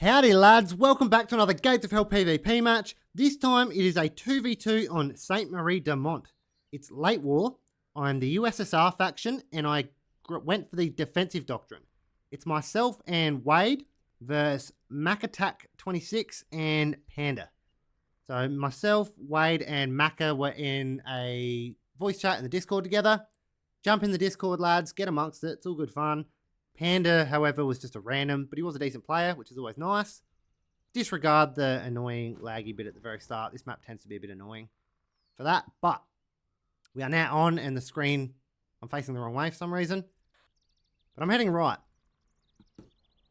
Howdy lads, welcome back to another Gates of Hell PvP match. This time it is a 2v2 on St. Marie de Mont. It's late war, I'm the USSR faction and I went for the defensive doctrine. It's myself and Wade versus Macca 26 and Panda. So myself, Wade and Macca were in a voice chat in the Discord together. Jump in the Discord lads, get amongst it, it's all good fun. Panda, however, was just a random, but he was a decent player, which is always nice. Disregard the annoying laggy bit at the very start. This map tends to be a bit annoying for that, but we are now on and the screen, I'm facing the wrong way for some reason, but I'm heading right.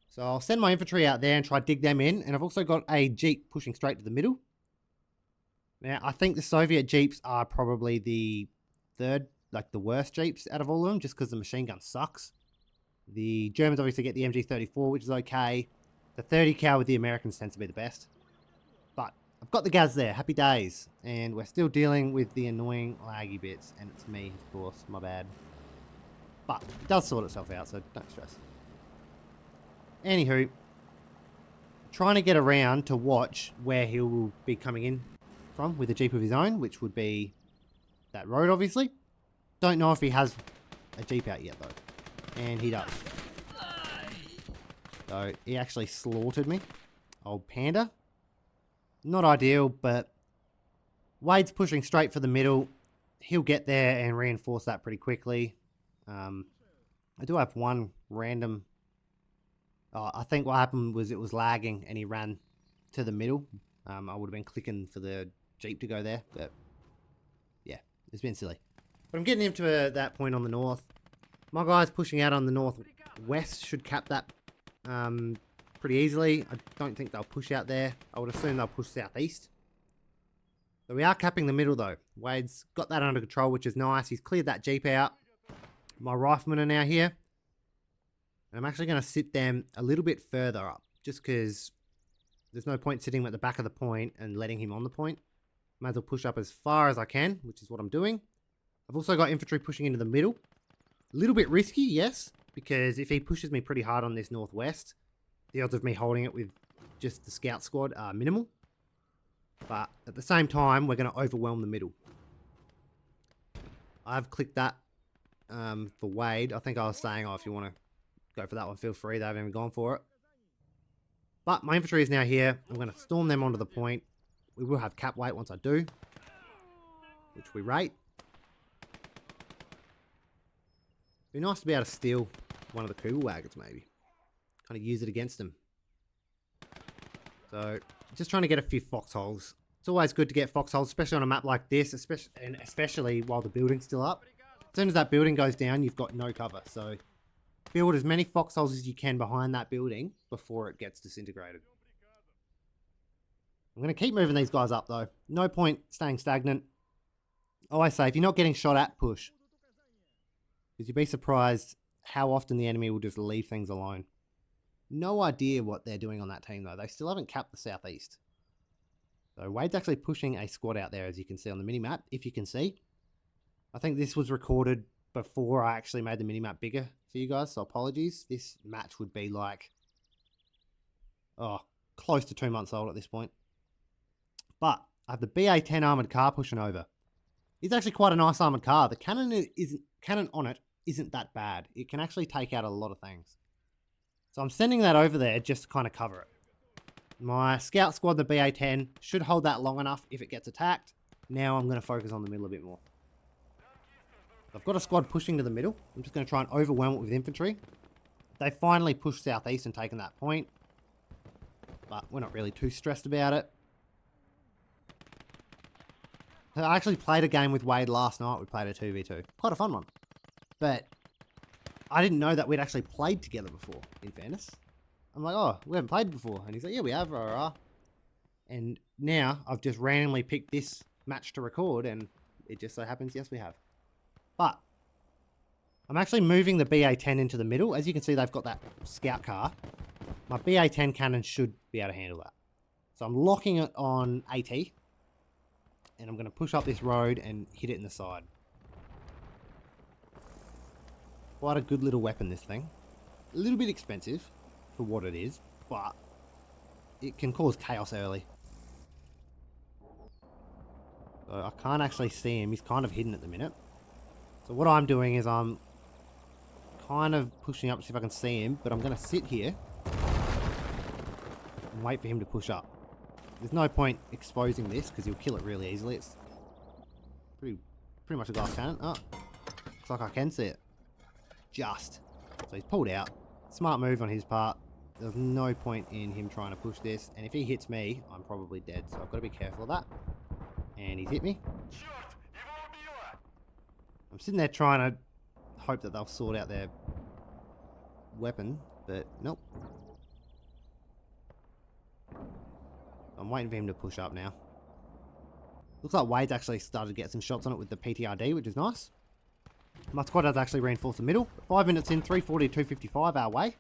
So I'll send my infantry out there and try to dig them in, and I've also got a Jeep pushing straight to the middle. Now, I think the Soviet Jeeps are probably the third, like the worst Jeeps out of all of them, just because the machine gun sucks. The Germans obviously get the MG34, which is okay. The 30 cal with the Americans tends to be the best. But I've got the Gaz there. Happy days. And we're still dealing with the annoying laggy bits. And it's me, of course. My bad. But it does sort itself out, so don't stress. Anywho, trying to get around to watch where he will be coming in from with a Jeep of his own, which would be that road, obviously. Don't know if he has a Jeep out yet, though. And he does. So he actually slaughtered me. Old Panda. Not ideal, but Wade's pushing straight for the middle. He'll get there and reinforce that pretty quickly. I do have one random... I think what happened was it was lagging and he ran to the middle. I would have been clicking for the Jeep to go there, but yeah, it's been silly. But I'm getting him to that point on the north. My guys pushing out on the northwest should cap that pretty easily. I don't think they'll push out there. I would assume they'll push southeast. So we are capping the middle though. Wade's got that under control, which is nice. He's cleared that Jeep out. My riflemen are now here. And I'm actually going to sit them a little bit further up, just because there's no point sitting him at the back of the point and letting him on the point. Might as well push up as far as I can, which is what I'm doing. I've also got infantry pushing into the middle. A little bit risky, yes, because if he pushes me pretty hard on this northwest, the odds of me holding it with just the scout squad are minimal. But at the same time, we're going to overwhelm the middle. I've clicked that for Wade. I think I was saying, if you want to go for that one, feel free. They haven't even gone for it. But my infantry is now here. I'm going to storm them onto the point. We will have cap weight once I do, which we rate. Be nice to be able to steal one of the Kugel wagons, maybe. Kind of use it against them. So, just trying to get a few foxholes. It's always good to get foxholes, especially on a map like this, especially while the building's still up. As soon as that building goes down, you've got no cover. So, build as many foxholes as you can behind that building before it gets disintegrated. I'm going to keep moving these guys up, though. No point staying stagnant. I say, if you're not getting shot at, push. Because you'd be surprised how often the enemy will just leave things alone. No idea what they're doing on that team, though. They still haven't capped the southeast. So Wade's actually pushing a squad out there, as you can see on the minimap, if you can see. I think this was recorded before I actually made the minimap bigger for you guys, so apologies. This match would be like, close to 2 months old at this point. But I have the BA-10 armoured car pushing over. It's actually quite a nice armoured car. The cannon on it isn't that bad. It can actually take out a lot of things. So I'm sending that over there just to kind of cover it. My scout squad, the BA-10, should hold that long enough if it gets attacked. Now I'm going to focus on the middle a bit more. I've got a squad pushing to the middle. I'm just going to try and overwhelm it with infantry. They finally pushed southeast and taken that point. But we're not really too stressed about it. I actually played a game with Wade last night. We played a 2v2. Quite a fun one. But I didn't know that we'd actually played together before, in fairness. I'm like, we haven't played before. And he's like, yeah, we have. And now I've just randomly picked this match to record, and it just so happens, yes, we have. But I'm actually moving the BA-10 into the middle. As you can see, they've got that scout car. My BA-10 cannon should be able to handle that. So I'm locking it on AT. And I'm going to push up this road and hit it in the side. Quite a good little weapon, this thing. A little bit expensive for what it is, but it can cause chaos early. So I can't actually see him. He's kind of hidden at the minute. So what I'm doing is I'm kind of pushing up to see if I can see him, but I'm going to sit here and wait for him to push up. There's no point exposing this because he'll kill it really easily. It's pretty much a glass cannon. Oh, looks like I can see it. Just. So he's pulled out. Smart move on his part. There's no point in him trying to push this. And if he hits me, I'm probably dead. So I've got to be careful of that. And he's hit me. I'm sitting there trying to hope that they'll sort out their weapon, but nope. I'm waiting for him to push up now. Looks like Wade's actually started to get some shots on it with the PTRD, which is nice. My squad has actually reinforced the middle. 5 minutes in, 340 to 255 our way.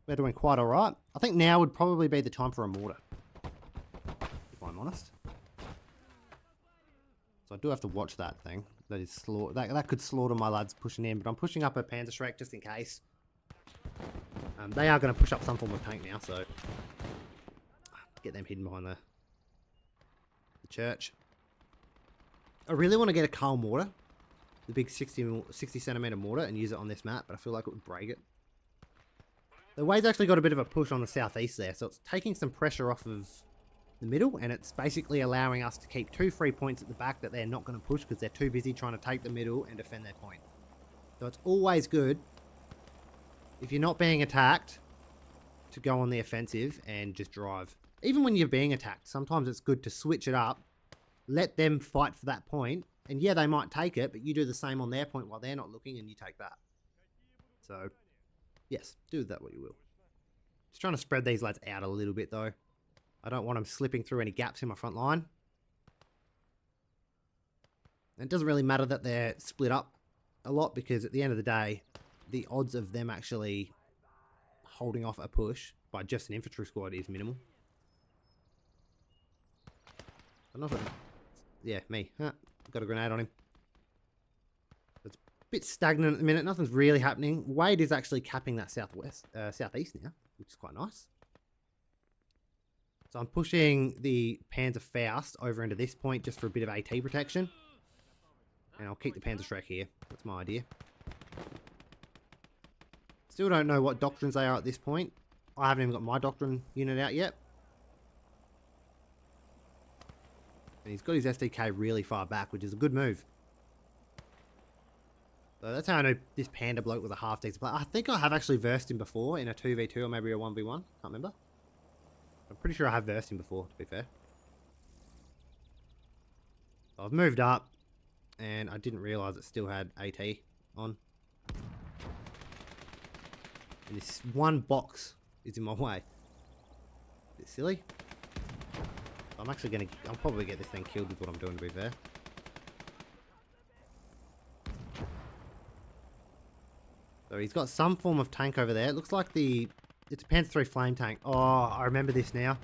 We're doing quite alright. I think now would probably be the time for a mortar, if I'm honest. So I do have to watch that thing. That is that could slaughter my lads pushing in, but I'm pushing up a Panzerschreck just in case. They are going to push up some form of tank now, so get them hidden behind the church. I really want to get a Carl mortar, the big 60 centimeter mortar, and use it on this map, but I feel like it would break it. The Wade's actually got a bit of a push on the southeast there, so it's taking some pressure off of the middle, and it's basically allowing us to keep 2 free points at the back that they're not going to push because they're too busy trying to take the middle and defend their point. So it's always good, if you're not being attacked, to go on the offensive and just drive. Even when you're being attacked, sometimes it's good to switch it up, let them fight for that point, and yeah, they might take it, but you do the same on their point while they're not looking and you take that. So, yes, do with that what you will. Just trying to spread these lads out a little bit though. I don't want them slipping through any gaps in my front line. And it doesn't really matter that they're split up a lot because at the end of the day, the odds of them actually holding off a push by just an infantry squad is minimal. I don't know if it... Yeah, me. Huh. Got a grenade on him. It's a bit stagnant at the minute. Nothing's really happening. Wade is actually capping that southeast now, which is quite nice. So I'm pushing the Panzer Faust over into this point just for a bit of AT protection. And I'll keep the Panzerschreck here. That's my idea. Still don't know what doctrines they are at this point. I haven't even got my doctrine unit out yet. And he's got his SDK really far back, which is a good move. So that's how I know this Panda bloke was a half decent player. I think I have actually versed him before in a 2v2 or maybe a 1v1. Can't remember. I'm pretty sure I have versed him before, to be fair. I've moved up, and I didn't realise it still had AT on. And this one box is in my way. A bit silly. I'm actually going to... I'll probably get this thing killed with what I'm doing, to be fair. So he's got some form of tank over there. It looks like the... It's a Panther 3 flame tank. Oh, I remember this now.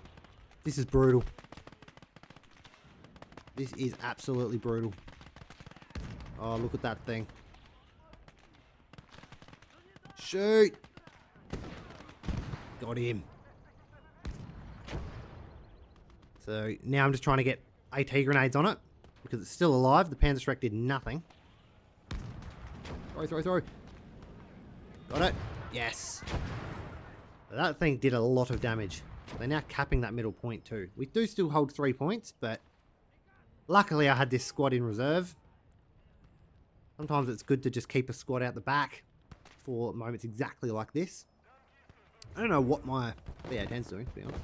This is brutal. This is absolutely brutal. Oh, look at that thing. Shoot! Got him. So now I'm just trying to get AT grenades on it because it's still alive. The Panzerschreck did nothing. Throw. Got it. Yes. So that thing did a lot of damage. They're now capping that middle point too. We do still hold 3 points, but luckily I had this squad in reserve. Sometimes it's good to just keep a squad out the back for moments exactly like this. I don't know what my BA-10's doing, to be honest.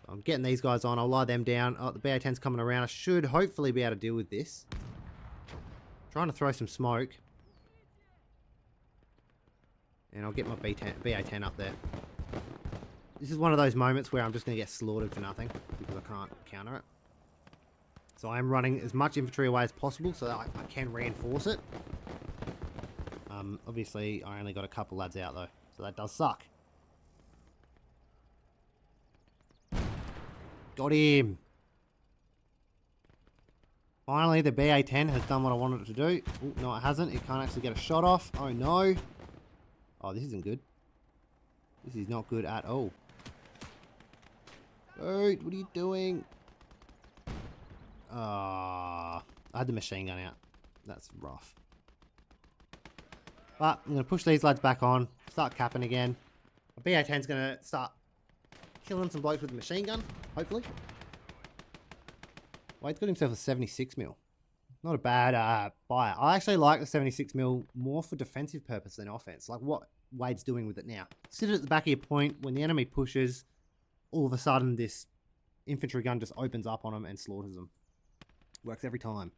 I'm getting these guys on. I'll lie them down. Oh, the BA-10's coming around. I should hopefully be able to deal with this. Trying to throw some smoke. And I'll get my BA-10 up there. This is one of those moments where I'm just going to get slaughtered for nothing because I can't counter it. So I'm running as much infantry away as possible so that I can reinforce it. Obviously, I only got a couple lads out though, so that does suck. Got him. Finally, the BA-10 has done what I wanted it to do. Ooh, no, it hasn't. It can't actually get a shot off. Oh, no. Oh, this isn't good. This is not good at all. Dude, what are you doing? Ah, I had the machine gun out. That's rough. But I'm going to push these lads back on. Start capping again. My BA-10's going to start killing some blokes with the machine gun. Hopefully. Wade's got himself a 76 mil. Not a bad buy. I actually like the 76 mil more for defensive purpose than offense. Like what Wade's doing with it now. Sit it at the back of your point. When the enemy pushes, all of a sudden this infantry gun just opens up on them and slaughters them. Works every time.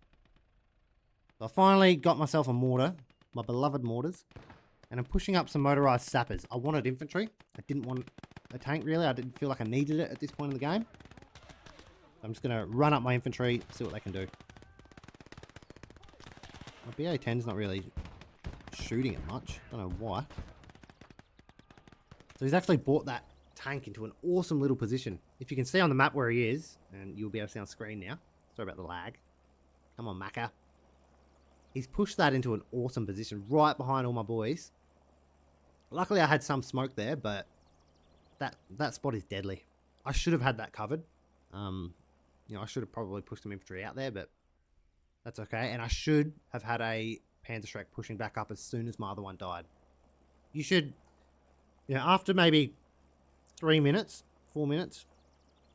So I finally got myself a mortar. My beloved mortars. And I'm pushing up some motorized sappers. I wanted infantry. I didn't want a tank really. I didn't feel like I needed it at this point in the game. I'm just going to run up my infantry, see what they can do. My BA-10's not really shooting it much. Don't know why. So he's actually brought that tank into an awesome little position. If you can see on the map where he is, and you'll be able to see on screen now. Sorry about the lag. Come on, Macca. He's pushed that into an awesome position right behind all my boys. Luckily, I had some smoke there, but that spot is deadly. I should have had that covered. You know, I should have probably pushed some infantry out there, but that's okay. And I should have had a Panzerschreck pushing back up as soon as my other one died. You should, you know, after maybe 3 minutes, 4 minutes,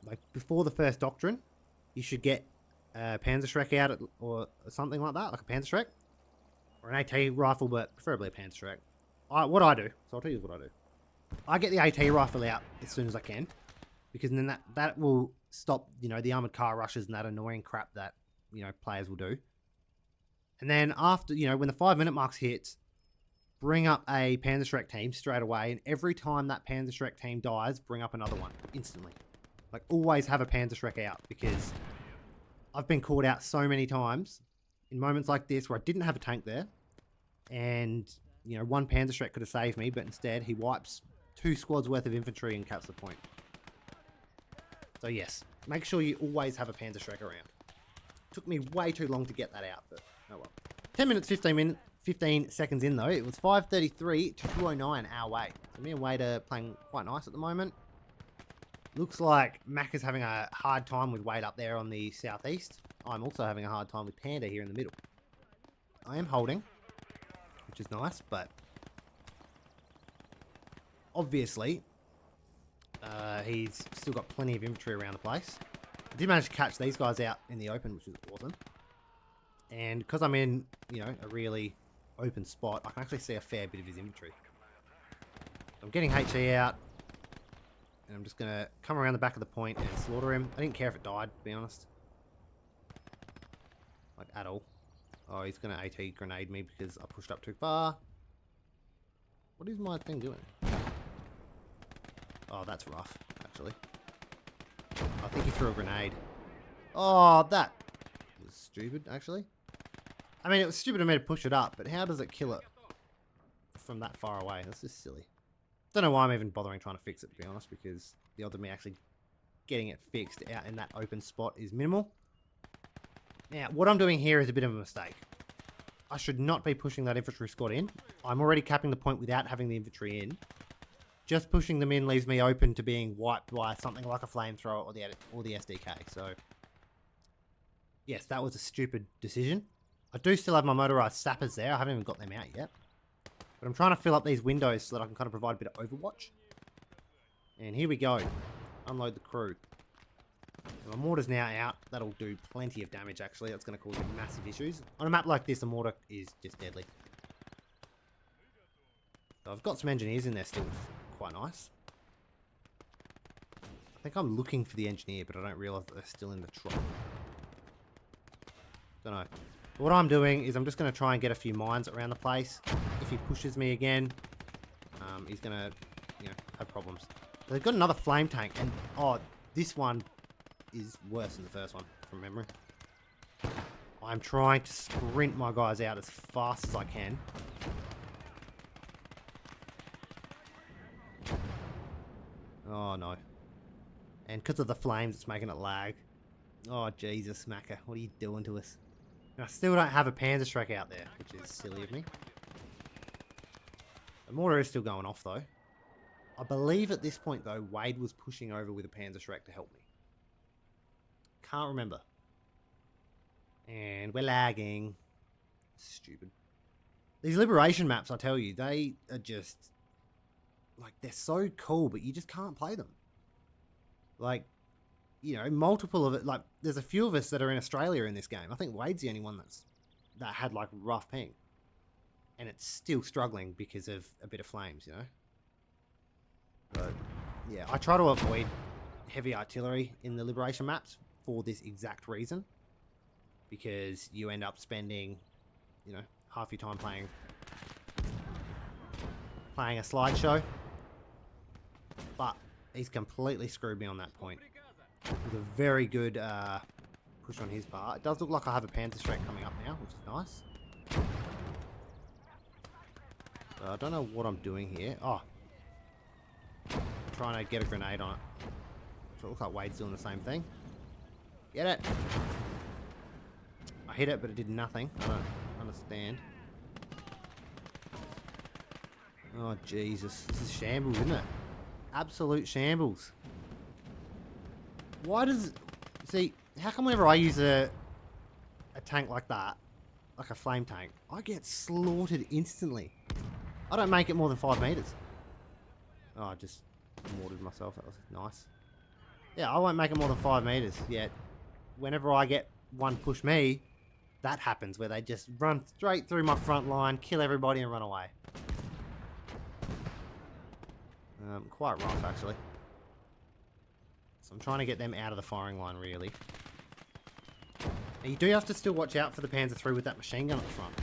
like before the first doctrine, you should get a Panzerschreck out or something like that, like a Panzerschreck or an AT rifle, but preferably a Panzerschreck. What I do, so I'll tell you what I do. I get the AT rifle out as soon as I can, because then that will stop, you know, the armored car rushes and that annoying crap that, you know, players will do. And then after, you know, when the 5 minute marks hits, bring up a Panzerschreck team straight away, and every time that Panzerschreck team dies, bring up another one instantly. Like, always have a Panzerschreck out, because I've been caught out so many times in moments like this where I didn't have a tank there, and, you know, one Panzerschreck could have saved me, but instead he wipes 2 squads worth of infantry and caps the point. So yes, make sure you always have a Panzerschreck around. Took me way too long to get that out, but oh well. 10 minutes, 15 seconds in though. It was 5:33 to 2:09 our way. So me and Wade are playing quite nice at the moment. Looks like Macca's having a hard time with Wade up there on the southeast. I'm also having a hard time with Panda here in the middle. I am holding, which is nice, but obviously he's still got plenty of infantry around the place. I did manage to catch these guys out in the open, which is awesome. And because I'm in, you know, a really open spot, I can actually see a fair bit of his infantry. I'm getting HE out, and I'm just going to come around the back of the point and slaughter him. I didn't care if it died, to be honest. Like, at all. Oh, he's going to AT grenade me because I pushed up too far. What is my thing doing? Oh, that's rough, actually. I think he threw a grenade. Oh, that was stupid, actually. I mean, it was stupid of me to push it up, but how does it kill it from that far away? That's just silly. Don't know why I'm even bothering trying to fix it, to be honest, because the odds of me actually getting it fixed out in that open spot is minimal. Now, what I'm doing here is a bit of a mistake. I should not be pushing that infantry squad in. I'm already capping the point without having the infantry in. Just pushing them in leaves me open to being wiped by something like a flamethrower or the SDK. So, yes, that was a stupid decision. I do still have my motorized sappers there. I haven't even got them out yet. But I'm trying to fill up these windows so that I can kind of provide a bit of overwatch. And here we go. Unload the crew. And my mortar's now out. That'll do plenty of damage, actually. That's going to cause massive issues. On a map like this, a mortar is just deadly. So I've got some engineers in there still, which is quite nice. I think I'm looking for the engineer, but I don't realise that they're still in the truck. Don't know. But what I'm doing is I'm just going to try and get a few mines around the place. If he pushes me again, he's going to, you know, have problems. So they've got another flame tank, and oh, this one is worse than the first one, from memory. I'm trying to sprint my guys out as fast as I can. Oh no. And because of the flames, it's making it lag. Oh Jesus, Macca, what are you doing to us? And I still don't have a Panzerschreck out there, which is silly of me. The mortar is still going off though. I believe at this point, though, Wade was pushing over with a Panzerschreck to help me. Can't remember. And we're lagging. Stupid. These liberation maps, I tell you, they are just... like, they're so cool, but you just can't play them. Like, you know, multiple of it. Like, there's a few of us that are in Australia in this game. I think Wade's the only one that had, like, rough ping. And it's still struggling because of a bit of flames, you know? But, yeah, I try to avoid heavy artillery in the liberation maps for this exact reason. Because you end up spending, you know, half your time playing a slideshow. But he's completely screwed me on that point. With a very good push on his part. It does look like I have a Panzerschreck coming up now, which is nice. I don't know what I'm doing here. Oh. I'm trying to get a grenade on it. So it looks like Wade's doing the same thing. Get it! I hit it, but it did nothing. I don't understand. Oh, Jesus. This is shambles, isn't it? Absolute shambles. Why does... See, how come whenever I use a tank like that, like a flame tank, I get slaughtered instantly? I don't make it more than 5 meters. Oh, I just mortared myself. That was nice. Yeah, I won't make it more than 5 meters. Yet, whenever I get one push me, that happens where they just run straight through my front line, kill everybody and run away. Quite rough, actually. So I'm trying to get them out of the firing line, really. Now, you do have to still watch out for the Panzer III with that machine gun at the front.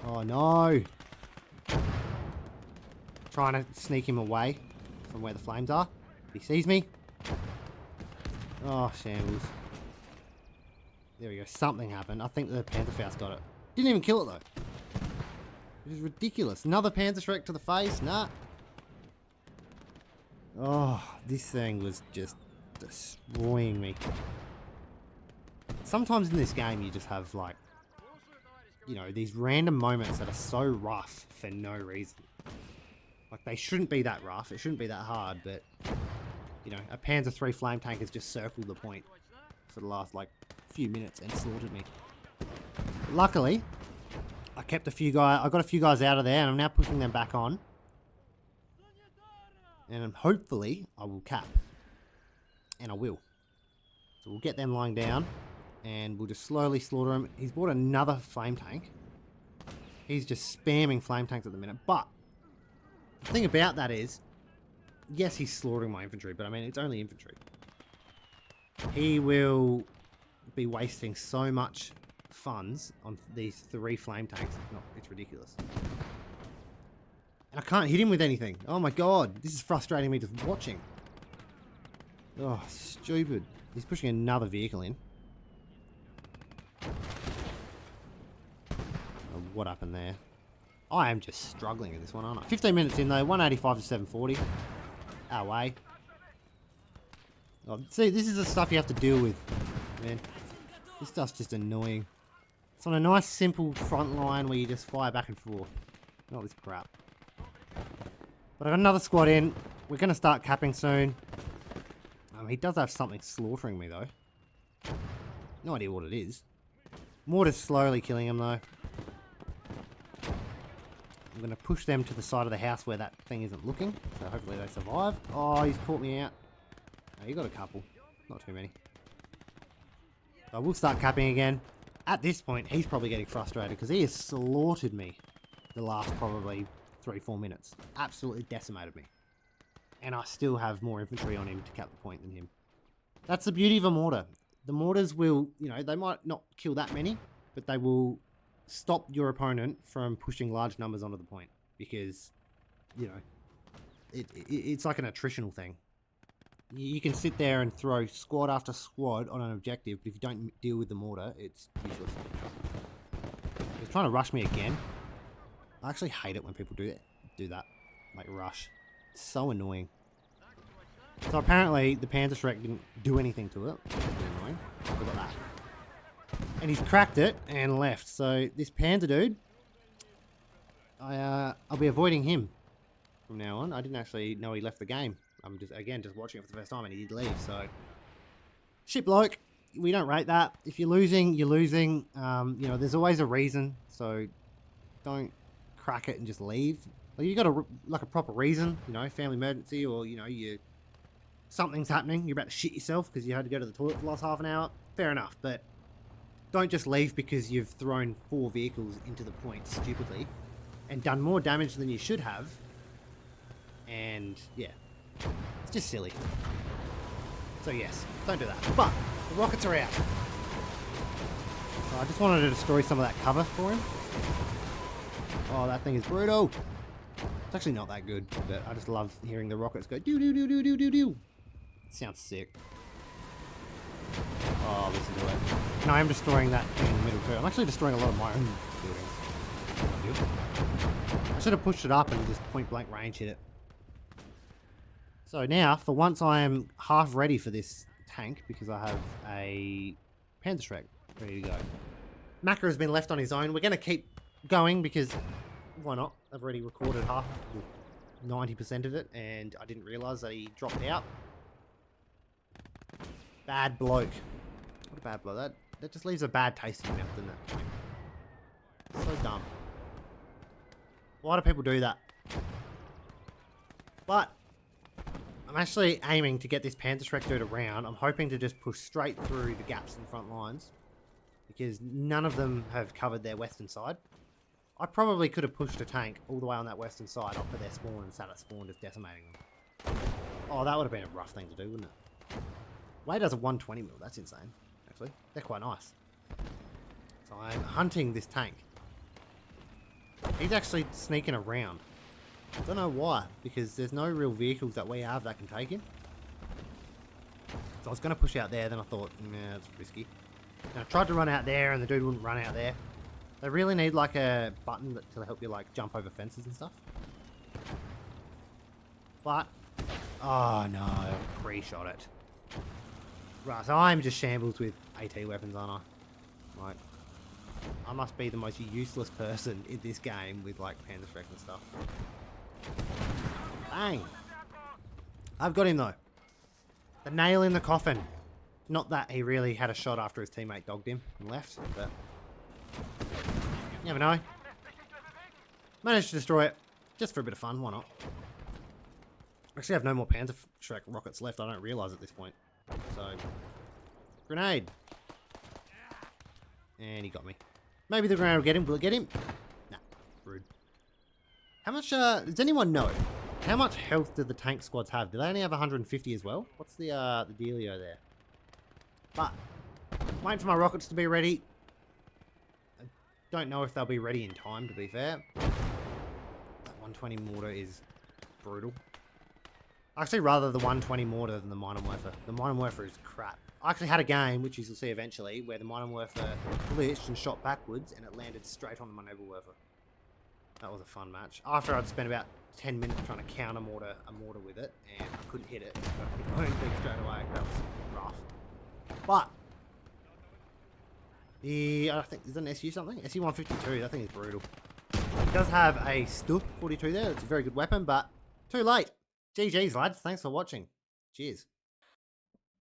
Oh, no. Trying to sneak him away from where the flames are. He sees me. Oh, shambles. There we go. Something happened. I think the Panzerfaust got it. Didn't even kill it, though. It is ridiculous. Another Panzerschreck to the face. Nah. Oh, this thing was just destroying me. Sometimes in this game you just have, like, you know, these random moments that are so rough for no reason. Like, they shouldn't be that rough. It shouldn't be that hard, but, you know, a Panzer III flame tank has just circled the point for the last, like, few minutes and slaughtered me. But luckily, I got a few guys out of there, and I'm now pushing them back on. And hopefully, I will cap. And I will. So we'll get them lying down, and we'll just slowly slaughter them. He's bought another flame tank. He's just spamming flame tanks at the minute. But the thing about that is, yes, he's slaughtering my infantry, but I mean, it's only infantry. He will be wasting so much funds on these 3 flame tanks. It's ridiculous. And I can't hit him with anything. Oh my god, this is frustrating me just watching. Oh, stupid. He's pushing another vehicle in. Oh, what happened there? I am just struggling in this one, aren't I? 15 minutes in though, 185 to 740. Our way. Oh, see, this is the stuff you have to deal with, man. This stuff's just annoying. It's on a nice, simple front line where you just fire back and forth. Not this crap. But I got another squad in. We're going to start capping soon. He does have something slaughtering me, though. No idea what it is. Mortar's slowly killing him, though. I'm going to push them to the side of the house where that thing isn't looking. So hopefully they survive. Oh, he's caught me out. Oh, you got a couple. Not too many. So I will start capping again. At this point, he's probably getting frustrated because he has slaughtered me the last probably 3-4 minutes. Absolutely decimated me. And I still have more infantry on him to cap the point than him. That's the beauty of a mortar. The mortars will, you know, they might not kill that many, but they will stop your opponent from pushing large numbers onto the point. Because, you know, it's like an attritional thing. You can sit there and throw squad after squad on an objective, but if you don't deal with the mortar, it's useless. He's trying to rush me again. I actually hate it when people do that. Like, rush. It's so annoying. So apparently, the Panzerschreck didn't do anything to it. Which is annoying. Look at that. And he's cracked it and left. So this Panzer dude, I'll be avoiding him from now on. I didn't actually know he left the game. I'm just watching it for the first time, and he did leave. So, shit bloke. We don't rate that. If you're losing, you're losing. You know, there's always a reason. So, don't crack it and just leave. Like, you got a proper reason. You know, family emergency, or you know, something's happening. You're about to shit yourself because you had to go to the toilet for the last half an hour. Fair enough, but don't just leave because you've thrown 4 vehicles into the point stupidly and done more damage than you should have. And yeah, it's just silly. So yes, don't do that. But the rockets are out. So I just wanted to destroy some of that cover for him. Oh, that thing is brutal. It's actually not that good, but I just love hearing the rockets go doo doo doo doo doo doo doo. Sounds sick. Oh, listen to it. No, I'm destroying that thing in the middle too. I'm actually destroying a lot of my own buildings. I should have pushed it up and just point blank range hit it. So now, for once, I am half ready for this tank because I have a Panzerschreck ready to go. Macca has been left on his own. We're going to keep going because why not? I've already recorded 90% of it, and I didn't realise that he dropped out. Bad bloke. What a bad bloke. That just leaves a bad taste in your mouth, doesn't it? So dumb. Why do people do that? But I'm actually aiming to get this Panzerschreck dude around. I'm hoping to just push straight through the gaps in the front lines because none of them have covered their western side. I probably could have pushed a tank all the way on that western side up to their spawn and sat at spawn just decimating them. Oh, that would have been a rough thing to do, wouldn't it? Way does a 120 mil. That's insane, actually. They're quite nice. So I'm hunting this tank. He's actually sneaking around. I don't know why, because there's no real vehicles that we have that can take him. So I was going to push out there, then I thought, nah, it's risky. And I tried to run out there, and the dude wouldn't run out there. They really need like a button to help you like jump over fences and stuff. But, oh no, I pre-shot it. Right, so I'm just shambles with AT weapons, aren't I? Like, I must be the most useless person in this game with like Panzerschreck and stuff. Bang! I've got him though. The nail in the coffin. Not that he really had a shot after his teammate dogged him and left, but you never know. Managed to destroy it. Just for a bit of fun, why not? Actually, I have no more Panzerschreck rockets left, I don't realise at this point. So, grenade. And he got me. Maybe the grenade will get him. Will it get him? Nah, rude. How much, does anyone know? How much health do the tank squads have? Do they only have 150 as well? What's the dealio there? But, waiting for my rockets to be ready. I don't know if they'll be ready in time, to be fair. That 120 mortar is brutal. Actually, rather the 120 mortar than the Mine Werfer. The Mine Werfer is crap. I actually had a game, which you'll see eventually, where the Mine Werfer glitched and shot backwards, and it landed straight on the Mine Werfer. That was a fun match. After I'd spent about 10 minutes trying to counter a mortar with it, and I couldn't hit it. So I hit my own thing straight away. That was rough. But I think is that an SU something? SU-152. That thing is brutal. It does have a Stu 42 there. It's a very good weapon, but too late. GG's lads. Thanks for watching. Cheers.